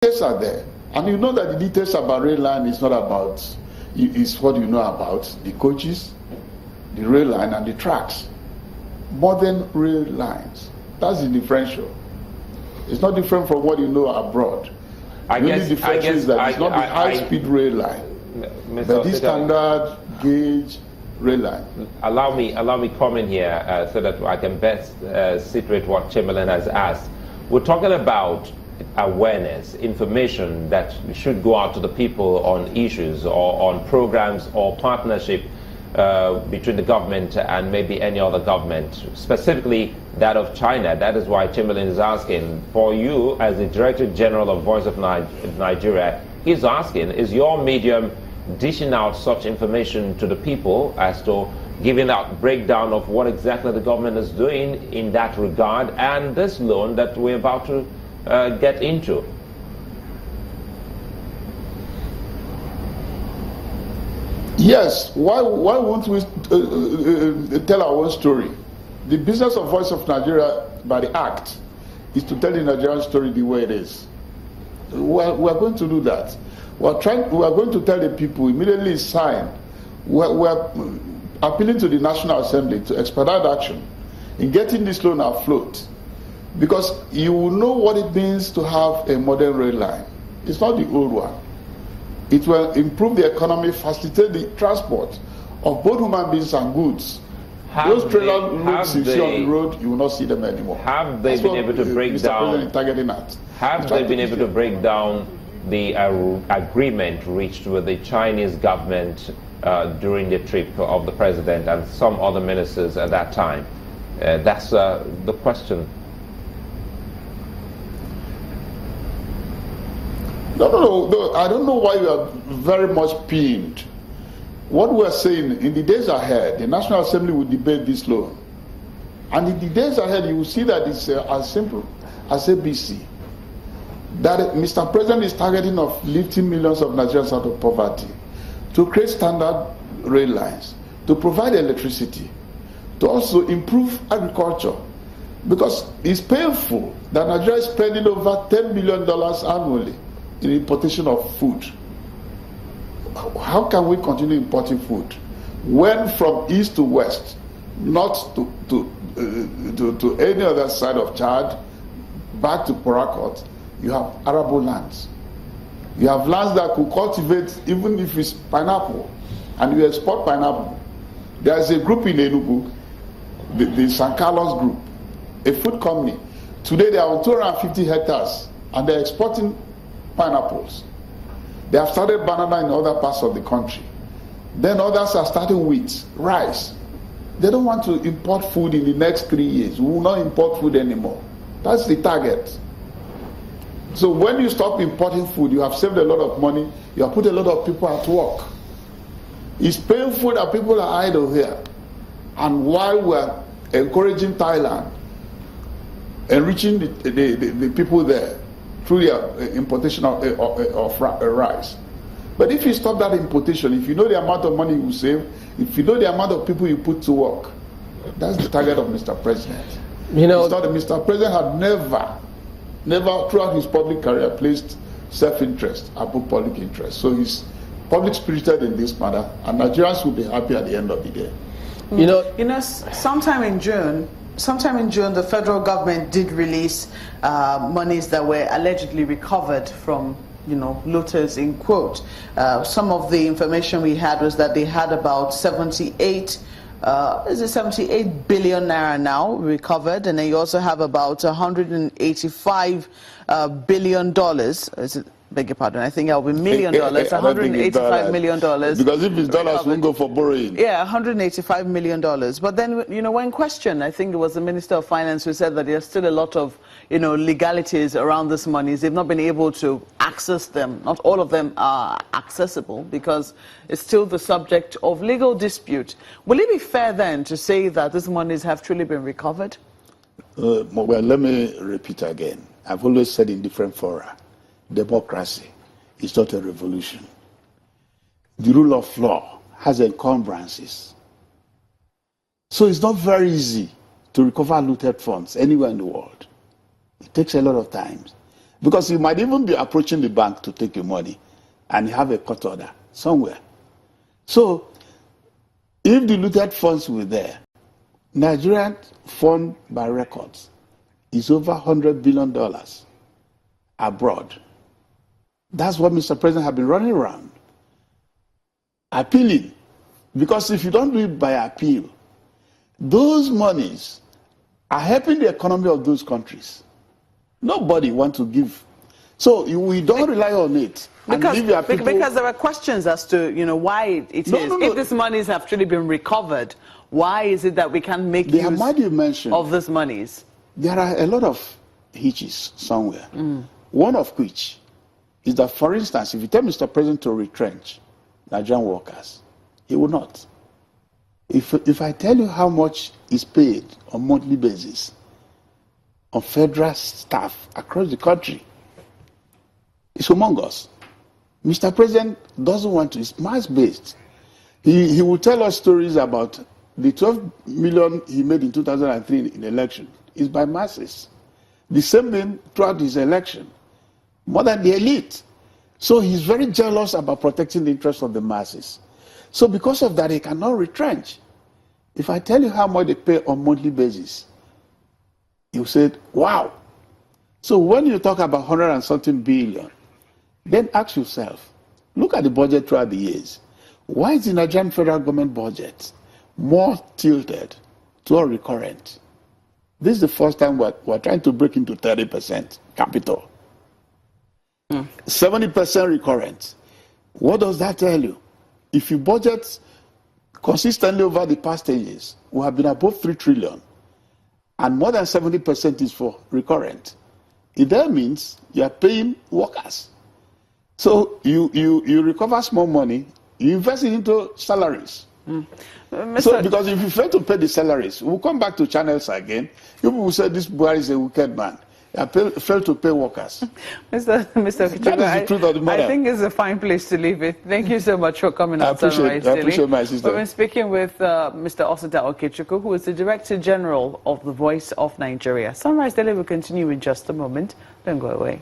details are there. And you know that the details about rail line is not about, is what you know about the coaches, the rail line, and the tracks. Modern rail lines. That's the differential. It's not different from what you know abroad. The only difference is that it's not the high-speed rail line, but this standard gauge rail line. Allow me comment here so that I can best situate what Chamberlain has asked. We're talking about awareness, information that should go out to the people on issues or on programs or partnership between the government and maybe any other government, specifically that of China. That is why Chamberlain is asking for you as the Director General of Voice of Nigeria. He's asking, is your medium dishing out such information to the people as to giving out breakdown of what exactly the government is doing in that regard and this loan that we're about to get into? Yes, why won't we tell our own story? The business of Voice of Nigeria by the Act is to tell the Nigerian story the way it is. We are going to do that. We are going to tell the people immediately sign. We are appealing to the National Assembly to expedite action in getting this loan afloat, because you will know what it means to have a modern rail line. It's not the old one. It will improve the economy, facilitate the transport of both human beings and goods. Those trailer loads you see on the road, you will not see them anymore. Have they been able to break down? Have they been able to break down the agreement reached with the Chinese government during the trip of the president and some other ministers at that time? That's the question. No, I don't know why you are very much pinned. What we are saying, in the days ahead, the National Assembly will debate this loan. And in the days ahead, you will see that it's as simple as ABC. That Mr. President is targeting of lifting millions of Nigerians out of poverty, to create standard rail lines, to provide electricity, to also improve agriculture. Because it's painful that Nigeria is spending over $10 billion annually in importation of food. How can we continue importing food when from east to west, not to any other side of Chad, back to Port Harcourt, you have arable lands. You have lands that could cultivate, even if it's pineapple, and you export pineapple. There is a group in Enugu, the San Carlos Group, a food company. Today they are on 250 hectares and they're exporting pineapples. They have started banana in other parts of the country. Then others are starting wheat, rice. They don't want to import food in the next 3 years. We will not import food anymore. That's the target. So when you stop importing food, you have saved a lot of money. You have put a lot of people at work. It's painful that people are idle here. And while we're encouraging Thailand, enriching the people there, through the importation of rice. But if you stop that importation, if you know the amount of money you save, if you know the amount of people you put to work, that's the target of Mr. President. You know, Mr. President had never throughout his public career placed self-interest above public interest. So he's public-spirited in this matter, and Nigerians will be happy at the end of the day. You know, sometime in June, the federal government did release monies that were allegedly recovered from, looters, in quote. Some of the information we had was that they had about 78 billion naira now recovered, and then you also have about $185 billion. Beg your pardon, I think it'll be $1 million, $185 million. Because if it's dollars, we'll go for borrowing. Yeah, $185 million. But then, when questioned, I think it was the Minister of Finance who said that there's still a lot of, legalities around this money. They've not been able to access them. Not all of them are accessible because it's still the subject of legal dispute. Will it be fair then to say that these monies have truly been recovered? Well, let me repeat again. I've always said in different fora, democracy is not a revolution. The rule of law has encumbrances. So it's not very easy to recover looted funds anywhere in the world. It takes a lot of time. Because you might even be approaching the bank to take your money and you have a court order somewhere. So, if the looted funds were there, Nigerian fund by records is over $100 billion abroad. That's what Mr. President has been running around, appealing. Because if you don't do it by appeal, those monies are helping the economy of those countries. Nobody wants to give. So we don't rely on it. Because there are questions as to why it is. If these monies have truly been recovered, why is it that we can't make use of these monies? There are a lot of hitches somewhere. One of which is that, for instance, if you tell Mr. President to retrench Nigerian workers, he will not. If I tell you how much is paid on a monthly basis on federal staff across the country, it's humongous. Mr. President doesn't want to. It's mass-based. He will tell us stories about the 12 million he made in 2003 in the election. It's by masses. The same thing throughout his election. More than the elite. So he's very jealous about protecting the interests of the masses. So because of that, he cannot retrench. If I tell you how much they pay on a monthly basis, you said, wow. So when you talk about 100 and something billion, then ask yourself, look at the budget throughout the years. Why is the Nigerian federal government budget more tilted to a recurrent? This is the first time we're trying to break into 30% capital. 70% recurrent. What does that tell you? If you budget consistently over the past 10 years, we have been above 3 trillion, and more than 70% is for recurrent. It then means you are paying workers. So you recover small money, you invest it into salaries. So because if you fail to pay the salaries, we'll come back to channels again. People will say this boy is a wicked man. I failed to pay workers. Mr. Okechukwu, I think it's a fine place to leave it. Thank you so much for coming on Sunrise Daily. I appreciate my sister. We've been speaking with Mr. Osita Okechukwu, who is the Director General of the Voice of Nigeria. Sunrise Daily will continue in just a moment. Don't go away.